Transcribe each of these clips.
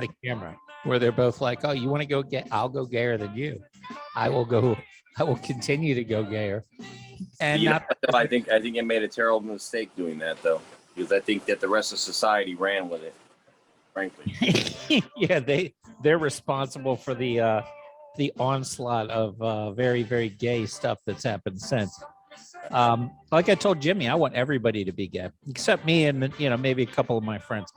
on the camera, where they're both like, "Oh, you want to go gay? I'll go gayer than you. I will continue to go gayer." And I think it made a terrible mistake doing that, though, because I think that the rest of society ran with it. Frankly, yeah, they're responsible for the onslaught of very, very gay stuff that's happened since. Like I told Jimmy, I want everybody to be gay, except me and maybe a couple of my friends.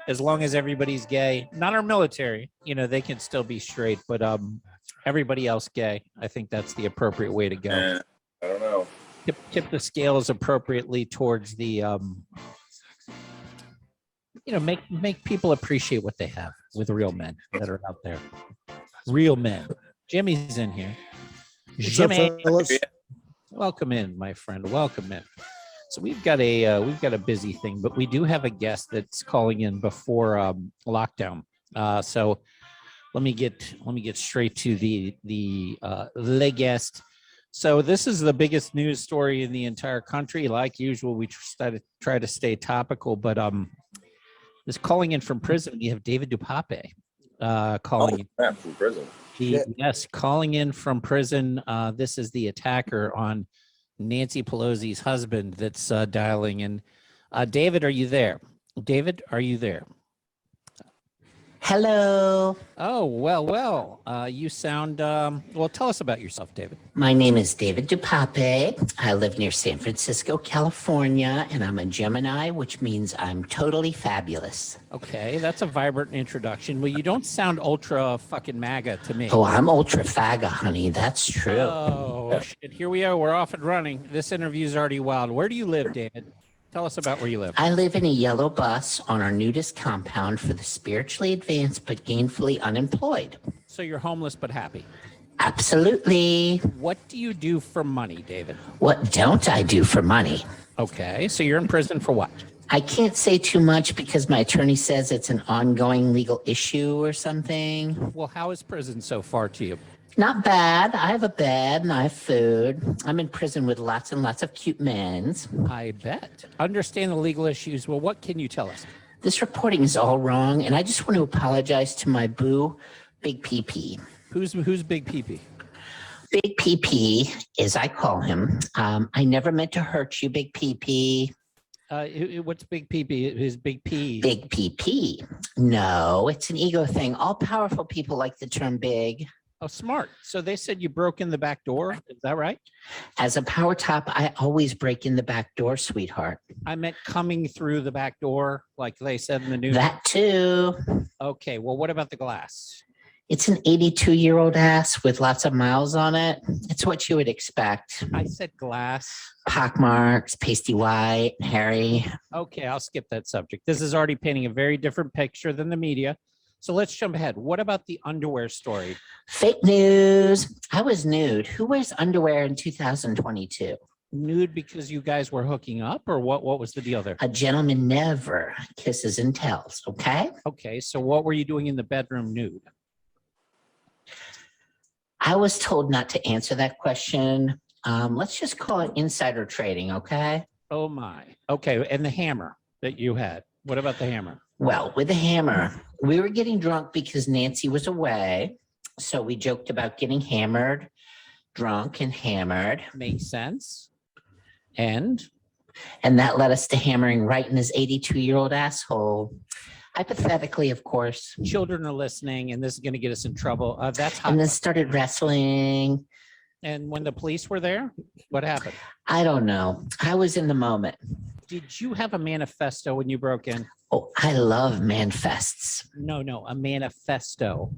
As long as everybody's gay, not our military, they can still be straight, but everybody else gay. I think that's the appropriate way to go. I don't know. Tip the scales appropriately towards the make people appreciate what they have with real men that are out there. Real men. Jimmy's in here. Jimmy, welcome in, my friend. Welcome in. So we've got a busy thing, but we do have a guest that's calling in before lockdown. So let me get straight to the guest. So this is the biggest news story in the entire country. Like usual, we try to stay topical, but this calling in from prison. We have David Dupape calling in from prison. Yes, calling in from prison. This is the attacker on Nancy Pelosi's husband that's dialing in. David, are you there? David, are you there? Hello. Oh, well. You sound, well, tell us about yourself, David. My name is David Dupape. I live near San Francisco, California, and I'm a Gemini, which means I'm totally fabulous. Okay, that's a vibrant introduction. Well, you don't sound ultra fucking MAGA to me. Oh, I'm ultra faga, honey. That's true. Oh, shit. Here we are. We're off and running. This interview's already wild. Where do you live, David? Tell us about where you live. I live in a yellow bus on our nudist compound for the spiritually advanced but gainfully unemployed. So you're homeless but happy? Absolutely. What do you do for money, David? What don't I do for money? Okay, so you're in prison for what? I can't say too much because my attorney says it's an ongoing legal issue or something. Well, how is prison so far to you? Not bad. I have a bed and I have food. I'm in prison with lots and lots of cute men. I bet. Understand the legal issues. Well, what can you tell us? This reporting is all wrong, and I just want to apologize to my boo, Big PP. Who's Big PP? Big PP, as I call him. I never meant to hurt you, Big PP. What's Big PP? His Big P? Big PP. No, it's an ego thing. All powerful people like the term big. Oh, smart. So they said you broke in the back door. Is that right? As a power top, I always break in the back door, sweetheart. I meant coming through the back door, like they said in the news. That too. Okay. Well, what about the glass? It's an 82-year-old ass with lots of miles on it. It's what you would expect. I said glass. Pockmarks, pasty white, hairy. Okay, I'll skip that subject. This is already painting a very different picture than the media. So let's jump ahead. What about the underwear story? Fake news. I was nude. Who wears underwear in 2022? Nude because you guys were hooking up, or what was the deal there? A gentleman never kisses and tells, okay? Okay, so what were you doing in the bedroom nude? I was told not to answer that question. Let's just call it insider trading, okay? Oh my. Okay, and the hammer that you had. What about the hammer? Well, with the hammer, we were getting drunk because Nancy was away. So we joked about getting hammered, drunk and hammered. Makes sense. And that led us to hammering right in his 82-year-old asshole. Hypothetically, of course. Children are listening, and this is going to get us in trouble. That's hot. And then started wrestling. And when the police were there, what happened? I don't know. I was in the moment. Did you have a manifesto when you broke in? Oh, I love manifests. No, a manifesto.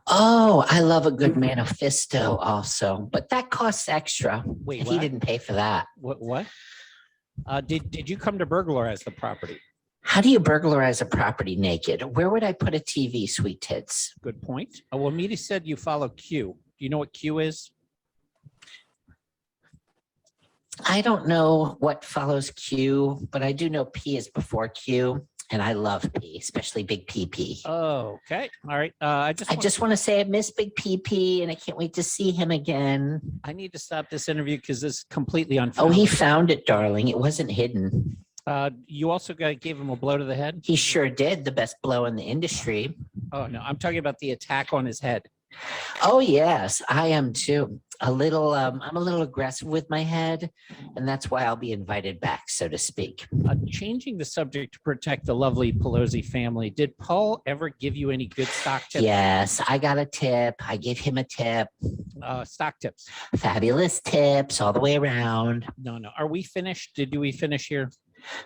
Oh, I love a good manifesto also, but that costs extra. Wait, he didn't pay for that. What? Did you come to burglarize the property? How do you burglarize a property naked? Where would I put a TV, sweet tits? Good point. Well, Meaty said you follow Q. Do you know what Q is? I don't know what follows Q, but I do know P is before Q, and I love P, especially Big PP. Oh, okay. All right. I just want to say I miss Big PP, and I can't wait to see him again. I need to stop this interview because this is completely unfair. Oh, he found it, darling. It wasn't hidden. You also gave him a blow to the head? He sure did. The best blow in the industry. Oh, no, I'm talking about the attack on his head. Oh, yes, I am too. I'm a little aggressive with my head, and that's why I'll be invited back, so to speak. Changing the subject to protect the lovely Pelosi family, did Paul ever give you any good stock tips? Yes, I got a tip. I gave him a tip. Stock tips. Fabulous tips all the way around. No. Are we finished? Did we finish here?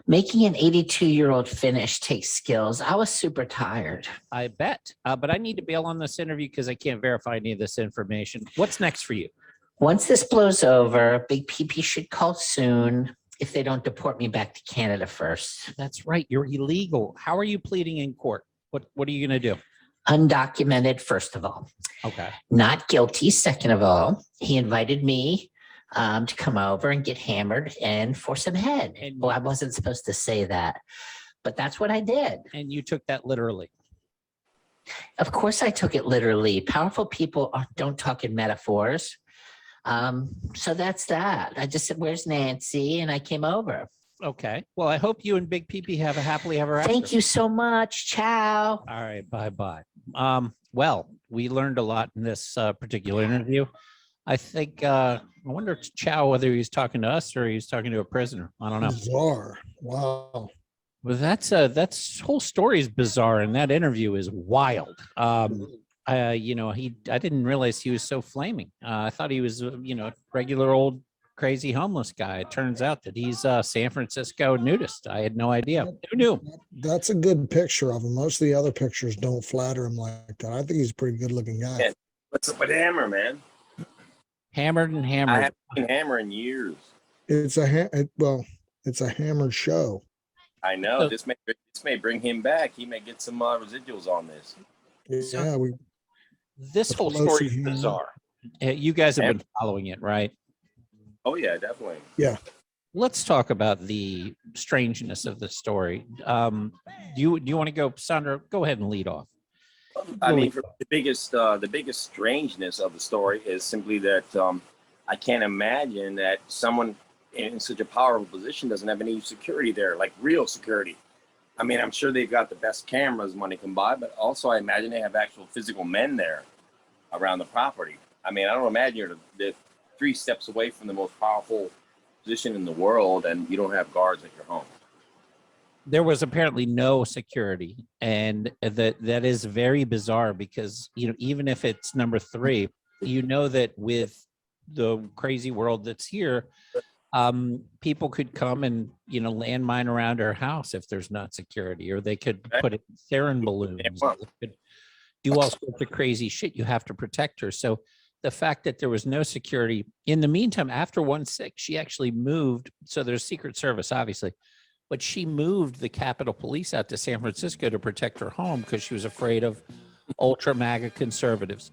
Making an 82-year-old finish takes skills. I was super tired. I bet. But I need to bail on this interview because I can't verify any of this information. What's next for you? Once this blows over, Big PP should call soon if they don't deport me back to Canada first. That's right. You're illegal. How are you pleading in court? What are you going to do? Undocumented, first of all. Okay. Not guilty, second of all. He invited me to come over and get hammered and for some head. Well, I wasn't supposed to say that, but that's what I did. And you took that literally? Of course I took it literally. Powerful people don't talk in metaphors. So that's that. I just said, where's Nancy? And I came over. Okay. Well, I hope you and Big PP have a happily ever after. Thank you so much. Ciao. All right. Bye-bye. Well, we learned a lot in this particular interview. I think, I wonder to Chow whether he's talking to us or he's talking to a prisoner. I don't know. Bizarre. Wow. Well, that's whole story is bizarre, and that interview is wild. I didn't realize he was so flaming. I thought he was, a regular old crazy homeless guy. It turns out that he's a San Francisco nudist. I had no idea. Who knew? That's a good picture of him. Most of the other pictures don't flatter him like that. I think he's a pretty good looking guy. Yeah. What's up with Hammer, man? Hammered and hammered. I haven't seen Hammer in years. It's a hammered show. I know. This may bring him back. He may get some residuals on this. Yeah, this whole story is bizarre. You guys have been following it, right? Oh yeah, definitely. Yeah. Let's talk about the strangeness of the story. Do you want to go, Sandra? Go ahead and lead off. I mean, the biggest strangeness of the story is simply that I can't imagine that someone in such a powerful position doesn't have any security there, like real security. I mean, I'm sure they've got the best cameras money can buy, but also I imagine they have actual physical men there around the property. I mean, I don't imagine you're the 3 steps away from the most powerful position in the world and you don't have guards at your home. There was apparently no security, and that is very bizarre because, even if it's number 3, that with the crazy world that's here, people could come and, landmine around our house if there's not security, or they could put it sarin balloons. They could do all sorts of crazy shit. You have to protect her. So the fact that there was no security in the meantime, after 1/6, she actually moved. So there's Secret Service, obviously, but she moved the Capitol Police out to San Francisco to protect her home because she was afraid of ultra MAGA conservatives.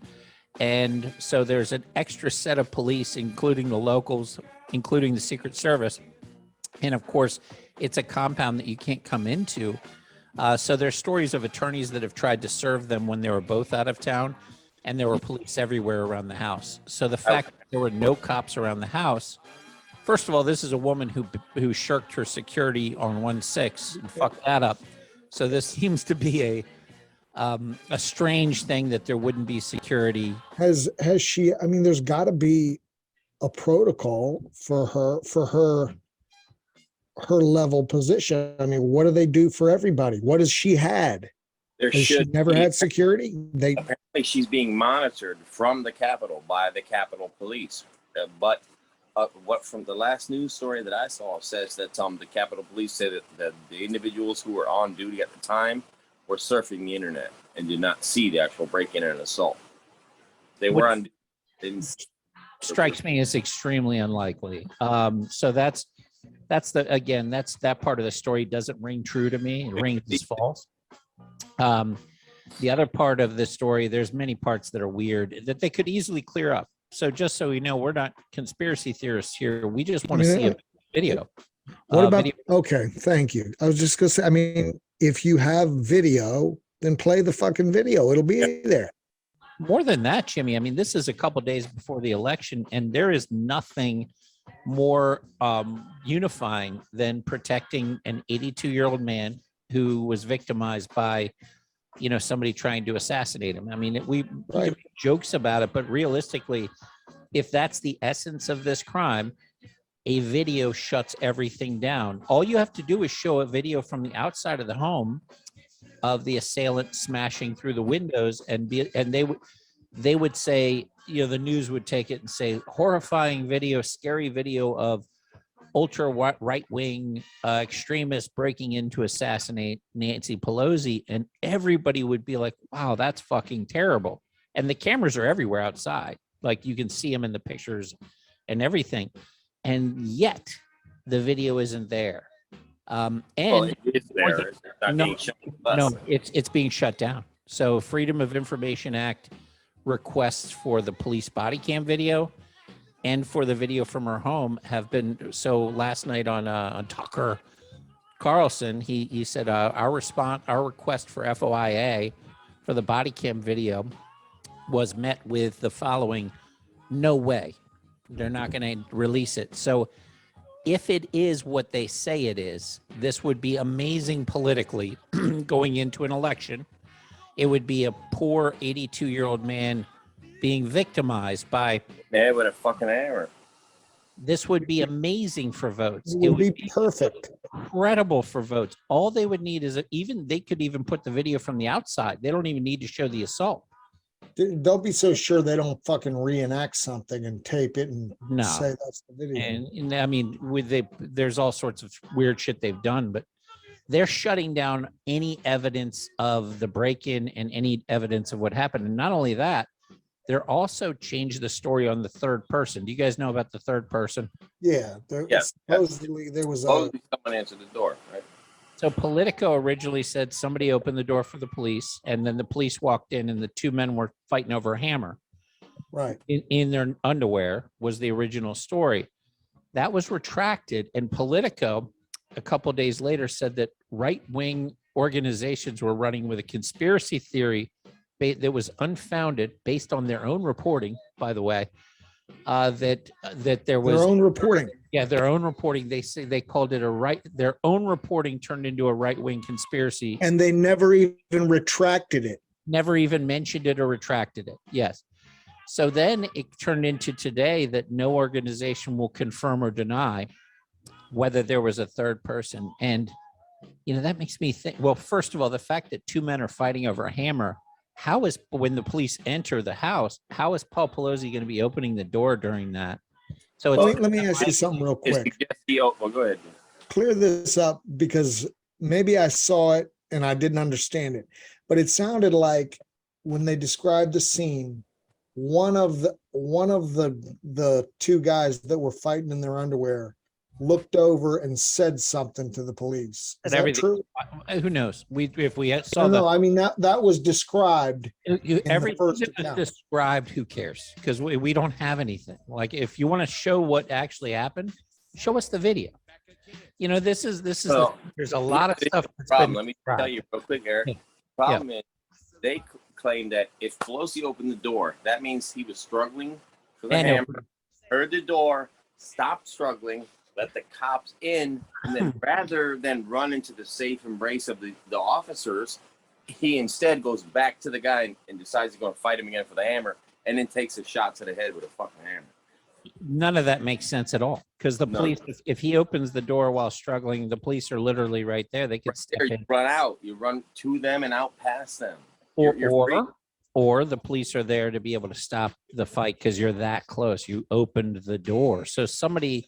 And so there's an extra set of police, including the locals, including the Secret Service. And of course, it's a compound that you can't come into. So there's stories of attorneys that have tried to serve them when they were both out of town, and there were police everywhere around the house. So the fact that there were no cops around the house, first of all, this is a woman who shirked her security on 1/6 and fucked that up. So this seems to be a strange thing that there wouldn't be security. Has she? I mean, there's got to be a protocol for her level position. I mean, what do they do for everybody? What has she had? Has she never had security? Apparently, she's being monitored from the Capitol by the Capitol Police. But what from the last news story that I saw says that the Capitol Police said that the individuals who were on duty at the time were surfing the internet and did not see the actual break-in and assault. They were on. Strikes me as extremely unlikely. So that's that part of the story doesn't ring true to me. It rings as false. The other part of the story, there's many parts that are weird that they could easily clear up. So just so we know, we're not conspiracy theorists here. We just want to see a video. What about? Okay, thank you. I was just gonna say. I mean, if you have video, then play the fucking video. It'll be there. More than that, Jimmy. I mean, this is a couple days before the election, and there is nothing more unifying than protecting an 82-year-old man who was victimized by, you know, somebody trying to assassinate him. I mean, we Right. make jokes about it, but realistically, if that's the essence of this crime, a video shuts everything down. All you have to do is show a video from the outside of the home of the assailant smashing through the windows, and they would say, you know, the news would take it and say, horrifying video, scary video of ultra right-wing extremists breaking in to assassinate Nancy Pelosi, and everybody would be like, wow, that's fucking terrible. And the cameras are everywhere outside. Like, you can see them in the pictures and everything. And yet the video isn't there. And it's there. It's not being shown to us. no, it's being shut down. So Freedom of Information Act requests for the police body cam video and for the video from her home have been. So last night on Tucker Carlson, he said our request for FOIA for the body cam video was met with the following: no way, they're not going to release it. So if it is what they say it is, this would be amazing politically going into an election. It would be a poor 82-year-old man being victimized by Man with a fucking hammer. This would be amazing for votes. It would be perfect. Incredible for votes. All they would need is they could even put the video from the outside. They don't even need to show the assault. They'll be so sure they don't fucking reenact something and tape it and say that's the video. And I mean, there's all sorts of weird shit they've done, but they're shutting down any evidence of the break-in and any evidence of what happened. And not only that, they're also changed the story on the third person. Do you guys know about the third person? Yeah. Supposedly there was someone answered the door, right? So Politico originally said somebody opened the door for the police, and then the police walked in and the two men were fighting over a hammer. Right. In their underwear was the original story. That was retracted, and Politico a couple of days later said that right-wing organizations were running with a conspiracy theory that was unfounded, based on their own reporting, by the way, that there was their own reporting. Yeah, their own reporting. They say they called it their own reporting turned into a right-wing conspiracy. And they never even retracted it. Never even mentioned it or retracted it. Yes. So then it turned into today that no organization will confirm or deny whether there was a third person. And, you know, that makes me think, well, first of all, the fact that two men are fighting over a hammer, when the police enter the house, how is Paul Pelosi going to be opening the door during that? So let me ask you something real quick. Well, go ahead. Clear this up, because maybe I saw it and I didn't understand it, but it sounded like when they described the scene, one of the two guys that were fighting in their underwear looked over and said something to the police. Is that true? Who knows? If we saw no, I mean that was described. Everything described. Who cares? Because we don't have anything. Like, if you want to show what actually happened, show us the video. You know, this is there's a lot of stuff. Let me tell you real quick, Eric. Problem is, they claim that if Pelosi opened the door, that means he was struggling for the hammer, heard the door, stopped struggling, let the cops in, and then rather than run into the safe embrace of the officers, he instead goes back to the guy and decides he's going to fight him again for the hammer, and then takes a shot to the head with a fucking hammer. None of that makes sense at all, because the police, if he opens the door while struggling, the police are literally right there. They could step in. You run out. You run to them and out past them. Or the police are there to be able to stop the fight because you're that close. You opened the door. So somebody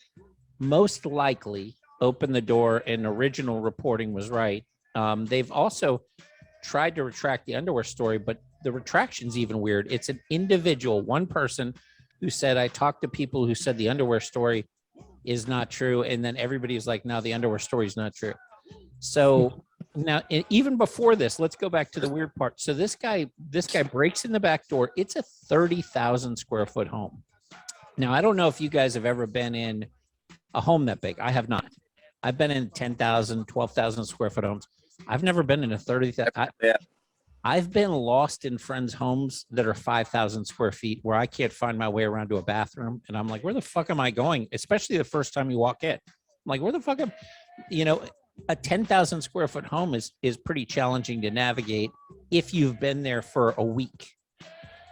most likely opened the door, and original reporting was right. They've also tried to retract the underwear story, but the retraction's even weird. It's an individual, one person who said, I talked to people who said the underwear story is not true. And then everybody was like, no, the underwear story is not true. So now, even before this, let's go back to the weird part. So this guy breaks in the back door. It's a 30,000 square foot home. Now, I don't know if you guys have ever been in a home that big. I have not. I've been in 10,000, 12,000 square foot homes. I've never been in a 30,000. I've been lost in friends' homes that are 5,000 square feet where I can't find my way around to a bathroom. And I'm like, where the fuck am I going? Especially the first time you walk in. I'm like, where the fuck am, you know, a 10,000 square foot home is pretty challenging to navigate if you've been there for a week.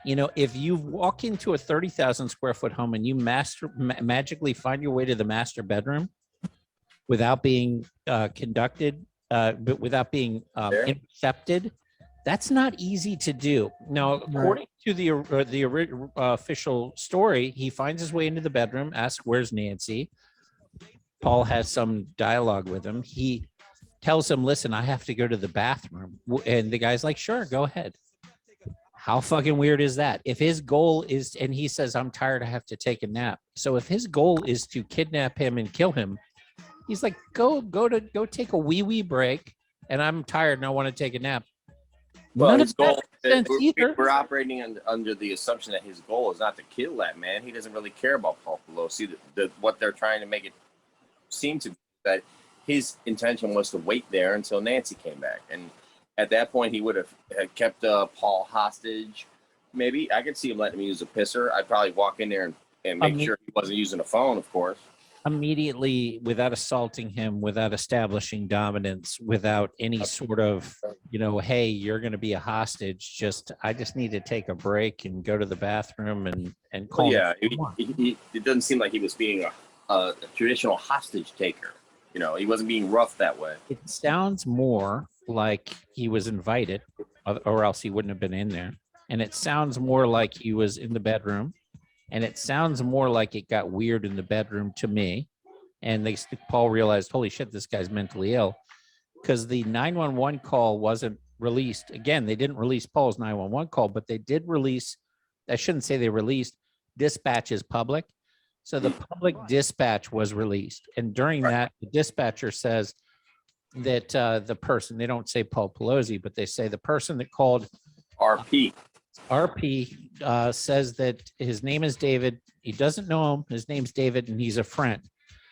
You know, if you walk into a 30,000 square foot home and you magically find your way to the master bedroom without being conducted, but without being intercepted, that's not easy to do. Now, according to the official story, he finds his way into the bedroom, asks, "Where's Nancy?" Paul has some dialogue with him. He tells him, "Listen, I have to go to the bathroom," and the guy's like, "Sure, go ahead." How fucking weird is that? If his goal is, and he says, "I'm tired, I have to take a nap." So if his goal is to kidnap him and kill him, he's like, go take a wee break, and I'm tired and I want to take a nap. Well, his goal, we're operating under the assumption that his goal is not to kill that man. He doesn't really care about Paul Pelosi. What they're trying to make it seem to be that his intention was to wait there until Nancy came back. And at that point, he would have kept Paul hostage. Maybe I could see him letting him use a pisser. I'd probably walk in there and make sure he wasn't using a phone, of course. Immediately, without assaulting him, without establishing dominance, without any sort of, you know, hey, you're going to be a hostage. I just need to take a break and go to the bathroom and call. Well, yeah, it doesn't seem like he was being a traditional hostage taker. You know, he wasn't being rough that way. It sounds more like he was invited, or else he wouldn't have been in there. And it sounds more like he was in the bedroom. And it sounds more like it got weird in the bedroom to me. And Paul realized, holy shit, this guy's mentally ill, because the 911 call wasn't released. Again, they didn't release Paul's 911 call, but they did release, I shouldn't say they released, dispatch is public. So the public dispatch was released. And during that, the dispatcher says that the person, they don't say Paul Pelosi, but they say the person that called RP says that his name is David. He doesn't know him. His name's David, and he's a friend.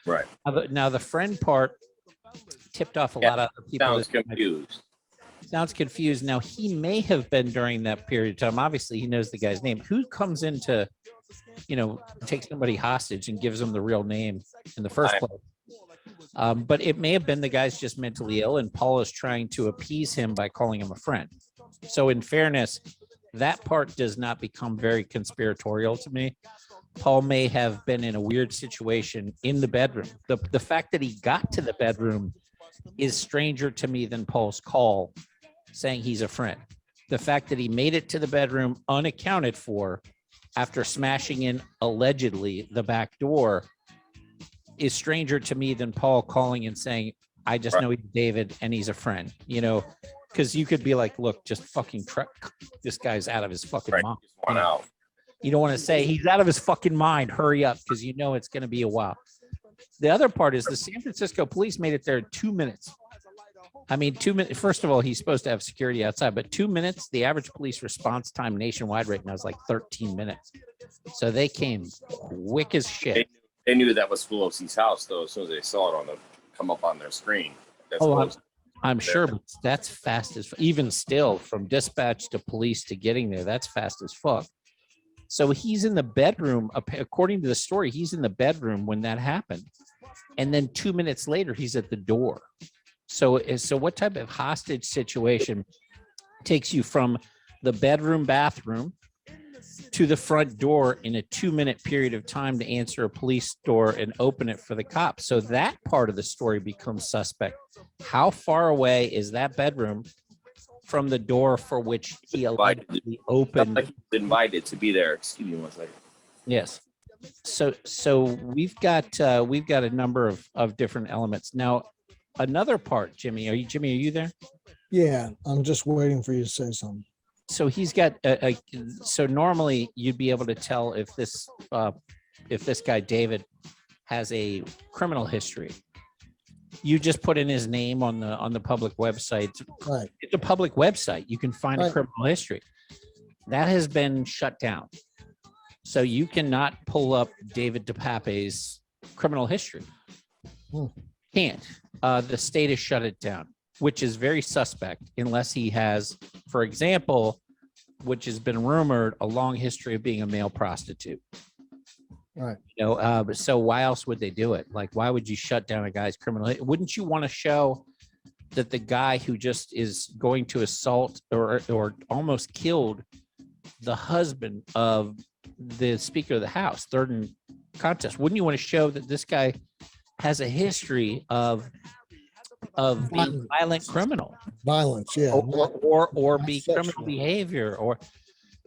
Right. Now the friend part tipped off a lot of other people. Sounds confused. Now, he may have been during that period of time. Obviously, he knows the guy's name. Who comes in to, you know, take somebody hostage and gives them the real name in the first place? But it may have been the guy's just mentally ill, and Paul is trying to appease him by calling him a friend. So in fairness, that part does not become very conspiratorial to me. Paul may have been in a weird situation in the bedroom. The fact that he got to the bedroom is stranger to me than Paul's call saying he's a friend. The fact that he made it to the bedroom unaccounted for after smashing in allegedly the back door is stranger to me than Paul calling and saying, I just know he's David and he's a friend, you know, because you could be like, look, just fucking this guy's out of his fucking mind. You don't want to say he's out of his fucking mind. Hurry up, because you know it's going to be a while. The other part is the San Francisco police made it there in 2 minutes. I mean, 2 minutes. First of all, he's supposed to have security outside, but 2 minutes, the average police response time nationwide right now is like 13 minutes. So they came quick as shit. They knew that was Pelosi's house, though, as soon as they saw it come up on their screen. I'm sure, but that's fast as, even still, from dispatch to police to getting there, that's fast as fuck. So he's in the bedroom, according to the story, he's in the bedroom when that happened. And then 2 minutes later, he's at the door. So what type of hostage situation takes you from the bedroom bathroom to the front door in a 2 minute period of time to answer a police door and open it for the cops? So that part of the story becomes suspect. How far away is that bedroom from the door for which he allegedly opened? Like he's invited to be there. Excuse me one second. Yes. So we've got a number of different elements. Now, another part, Jimmy, are you there? Yeah, I'm just waiting for you to say something. So he's got so normally you'd be able to tell if this guy David has a criminal history. You just put in his name on the public website. Right. It's a public website. You can find a criminal history. That has been shut down. So you cannot pull up David DePape's criminal history. Can't. The state has shut it down. which is very suspect unless he has, for example, which has been rumored, a long history of being a male prostitute. Right. So why else would they do it? Like, why would you shut down a guy's criminal? Wouldn't you want to show that the guy who just is going to assault or almost killed the husband of the Speaker of the House, third in contest, wouldn't you want to show that this guy has a history of being violent criminal, Violence, yeah. or be sexual. criminal behavior? Or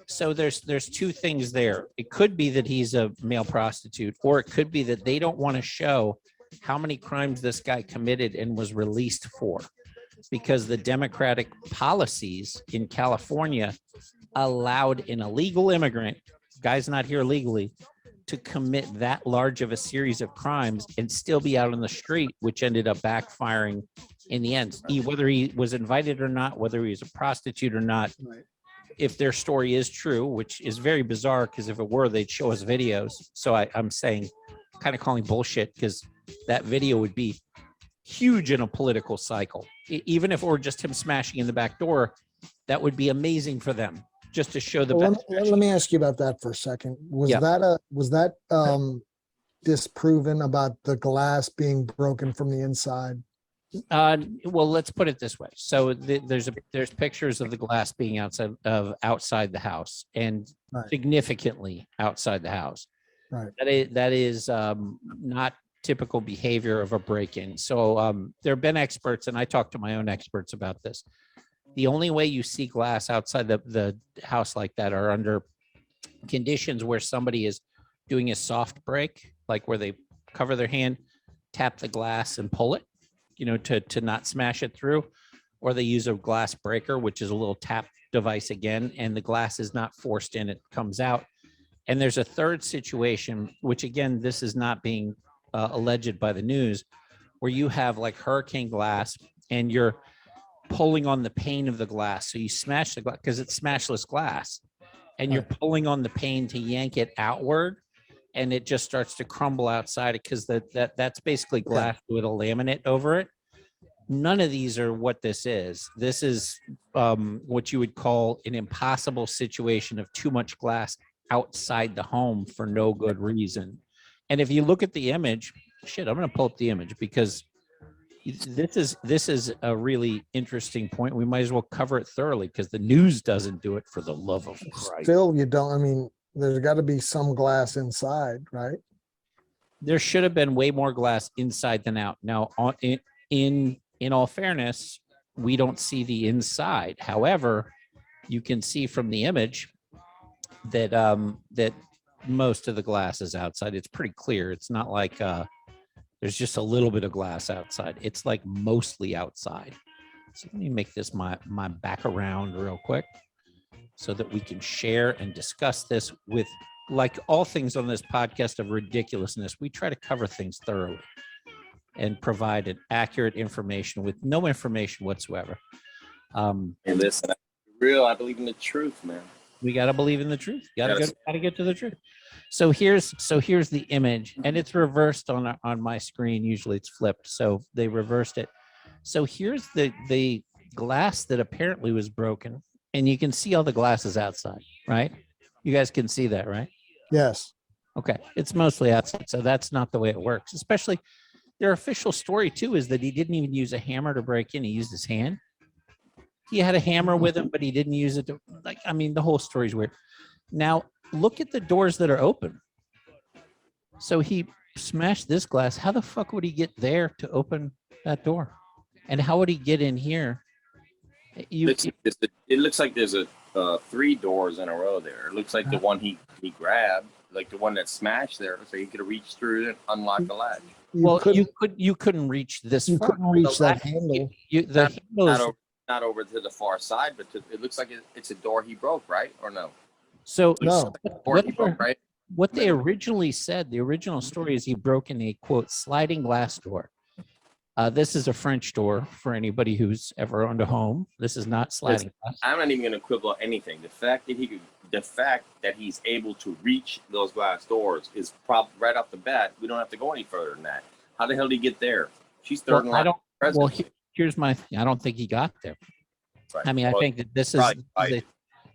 so there's two things there. It could be that he's a male prostitute, or it could be that they don't want to show how many crimes this guy committed and was released for, because the Democratic policies in California allowed an illegal immigrant, guy's not here legally, to commit that large of a series of crimes and still be out on the street, which ended up backfiring in the end. Whether he was invited or not, whether he was a prostitute or not, Right. if their story is true, which is very bizarre, because if it were, they'd show us videos. So I'm saying, kind of calling bullshit, because that video would be huge in a political cycle. Even if it were just him smashing in the back door, that would be amazing for them, just to show the Well, best. let me ask you about that for a second. Was Yeah. that disproven about the glass being broken from the inside? Well, let's put it this way. So there's pictures of the glass being outside the house, and Right. significantly outside the house. Right. That is not typical behavior of a break-in. So there have been experts, and I talked to my own experts about this. The only way you see glass outside the house like that are under conditions where somebody is doing a soft break, like where they cover their hand, tap the glass and pull it, to not smash it through, or they use a glass breaker, which is a little tap device again, and the glass is not forced in, it comes out. And there's a third situation, which again, this is not being alleged by the news, where you have like hurricane glass and you're pulling on the pane of the glass. So you smash the glass because it's smashless glass, and you're pulling on the pane to yank it outward, and it just starts to crumble outside it, because that's basically glass with a laminate over it. None of these are what this is. This is what you would call an impossible situation of too much glass outside the home for no good reason. And if you look at the image, I'm going to pull up the image, because this is a really interesting point. We might as well cover it thoroughly, because the news doesn't do it, for the love of Christ. Still, there's got to be some glass inside, right? There should have been way more glass inside than out. Now, in all fairness, we don't see the inside. However, you can see from the image that that most of the glass is outside. It's pretty clear. It's not like there's just a little bit of glass outside. It's like mostly outside. So let me make this my back around real quick, so that we can share and discuss this with, like all things on this podcast of ridiculousness, we try to cover things thoroughly and provide an accurate information with no information whatsoever. And listen, I believe in the truth, man. We got to believe in the truth. Got to get to the truth. So here's the image, and it's reversed on my screen. Usually it's flipped, so they reversed it. So here's the glass that apparently was broken, and you can see all the glasses outside, right? You guys can see that, right? Yes. Okay, it's mostly outside, so that's not the way it works. Especially their official story too is that he didn't even use a hammer to break in; he used his hand. He had a hammer with him, but he didn't use it to, the whole story's weird. Now, look at the doors that are open. So he smashed this glass. How the fuck would he get there to open that door? And how would he get in here? It looks like there's a 3 doors in a row there. It looks like the one he grabbed, like the one that smashed there, so he could have reached through and unlock the latch. You couldn't reach this. You couldn't reach that handle. The handle is not over to the far side, but it looks like it's a door he broke, right? Or no? So No. What they originally said, the original story is he broke in a, quote, sliding glass door. This is a French door for anybody who's ever owned a home. This is not sliding glass. I'm not even going to quibble anything. The fact that he's able to reach those glass doors is probably right off the bat. We don't have to go any further than that. How the hell did he get there? She's third in line. here's my thing. I don't think he got there. Right. I mean, I Well, think that this probably-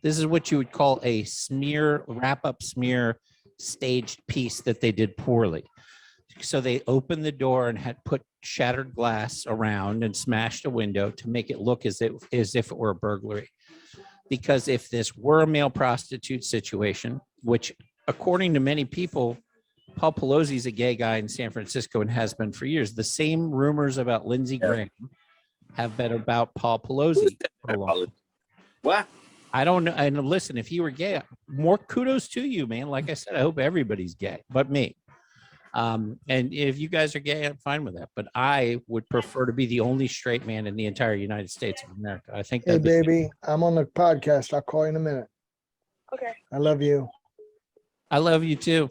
this is what you would call a smear, wrap-up smear staged piece that they did poorly. So they opened the door and had put shattered glass around and smashed a window to make it look as if it were a burglary. Because if this were a male prostitute situation, which according to many people, Paul Pelosi is a gay guy in San Francisco and has been for years. The same rumors about Lindsey Graham have been about Paul Pelosi for a long time. What? I don't know. And listen, if you were gay, more kudos to you, man. Like I said, I hope everybody's gay, but me. And if you guys are gay, I'm fine with that. But I would prefer to be the only straight man in the entire United States of America. I think Hey, that baby, I'm on the podcast. I'll call you in a minute. Okay. I love you. I love you too.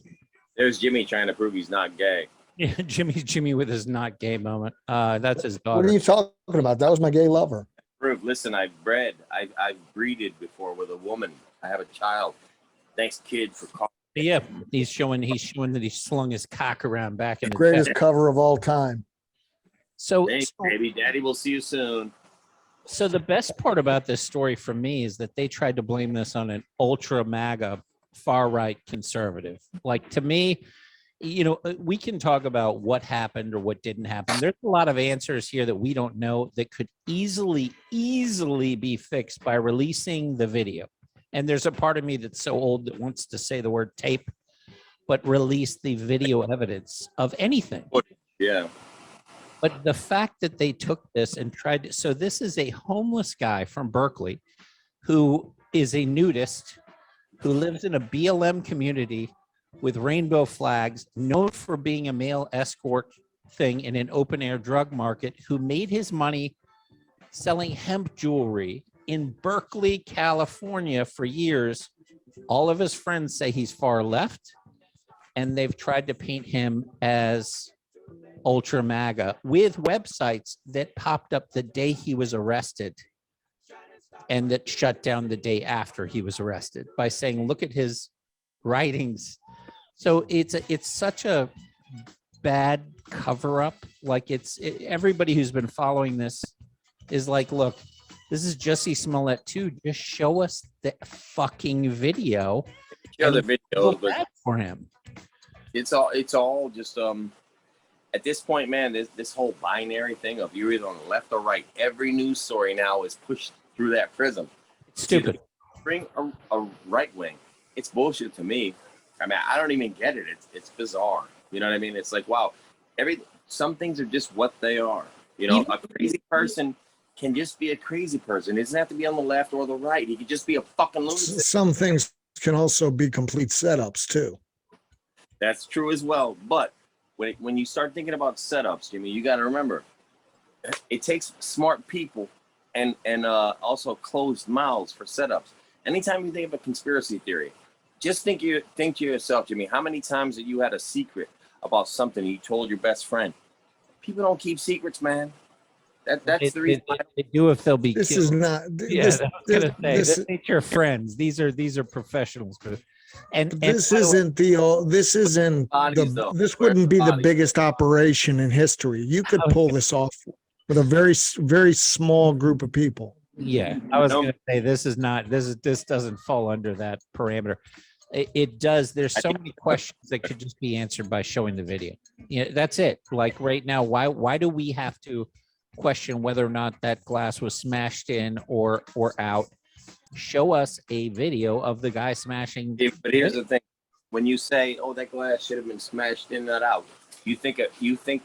There's Jimmy trying to prove he's not gay. Yeah, Jimmy with his not gay moment. That's his daughter. What are you talking about? That was my gay lover. Proof. Listen, I've breeded before with a woman. I have a child. Thanks, kid, for calling. Yeah, he's showing that he slung his cock around back in the Greatest day. cover of all time. So, Thanks, baby. Daddy will see you soon. so the best part about this story for me is that they tried to blame this on an ultra MAGA far right conservative. Like, to me, you know, we can talk about what happened or what didn't happen. There's a lot of answers here that we don't know that could easily be fixed by releasing the video. And there's a part of me that's so old that wants to say the word tape, but release the video evidence of anything. Yeah. But the fact that they took this and tried to, so this is a homeless guy from Berkeley who is a nudist, who lives in a BLM community with rainbow flags, known for being a male escort thing in an open air drug market, who made his money selling hemp jewelry in Berkeley, California for years. All of his friends say he's far left, and they've tried to paint him as ultra MAGA with websites that popped up the day he was arrested and that shut down the day after he was arrested by saying, look at his writings. So it's such a bad cover up. Like everybody who's been following this is like, look, this is Jussie Smollett too. Just show us the fucking video. Yeah, the video, Feel bad for him. It's all just at this point, man, this whole binary thing of you're either on the left or right. Every news story now is pushed through that prism. It's stupid. Bring a right wing. It's bullshit to me. I mean, I don't even get it. It's bizarre. You know what I mean? It's like, wow, some things are just what they are. You know, a crazy person can just be a crazy person. It doesn't have to be on the left or the right. He could just be a fucking lunatic. Some things can also be complete setups too. That's true as well. But when you start thinking about setups, Jimmy, you got to remember, it takes smart people and also closed mouths for setups. Anytime you think of a conspiracy theory, just think to yourself, Jimmy, how many times that you had a secret about something you told your best friend? People don't keep secrets, man. That's the reason. They do if they'll be This killed. is not. Yeah, This, I was gonna say, this, this ain't your friends. These are professionals. And this by the way, isn't the. This isn't Bodies, the. though. This Where's wouldn't the be the bodies? biggest operation in history. You could pull this off with a very small group of people. yeah, I was No. gonna say this doesn't fall under that parameter. It does. There's so many questions that could just be answered by showing the video. Yeah, that's it. Like right now, why do we have to question whether or not that glass was smashed in or out? Show us a video of the guy smashing. But here's the thing: when you say, "Oh, that glass should have been smashed in, not out," you think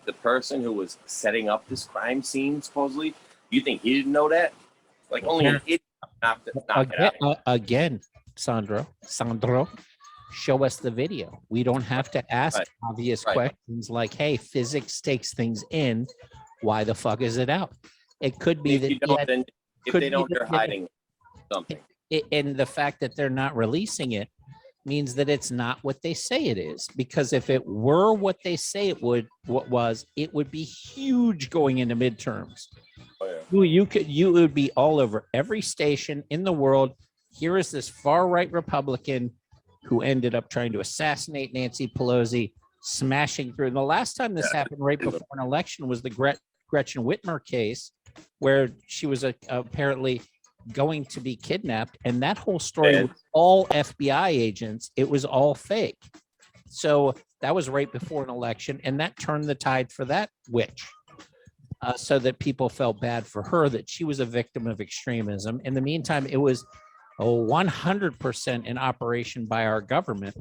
the person who was setting up this crime scene, supposedly, you think he didn't know that? Like only an idiot knocked it out. Again, Sandro, show us the video. We don't have to ask Right. obvious Right. questions like, "Hey, physics takes things in. Why the fuck is it out?" It could be If that you don't, then if could they be don't, that they're they- hiding something. and the fact that they're not releasing it means that it's not what they say it is. Because if it were what they say it would be huge going into midterms. Oh, yeah. You would be all over every station in the world. Here is this far right Republican who ended up trying to assassinate Nancy Pelosi, smashing through. And the last time this happened right before an election was the Gretchen Whitmer case, where she was apparently going to be kidnapped. And that whole story was all FBI agents. It was all fake. So that was right before an election. And that turned the tide for that witch. So that people felt bad for her, that she was a victim of extremism. In the meantime, it was 100% an operation by our government.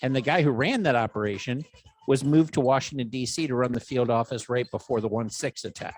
And the guy who ran that operation was moved to Washington, D.C. to run the field office right before the 1/6 attack.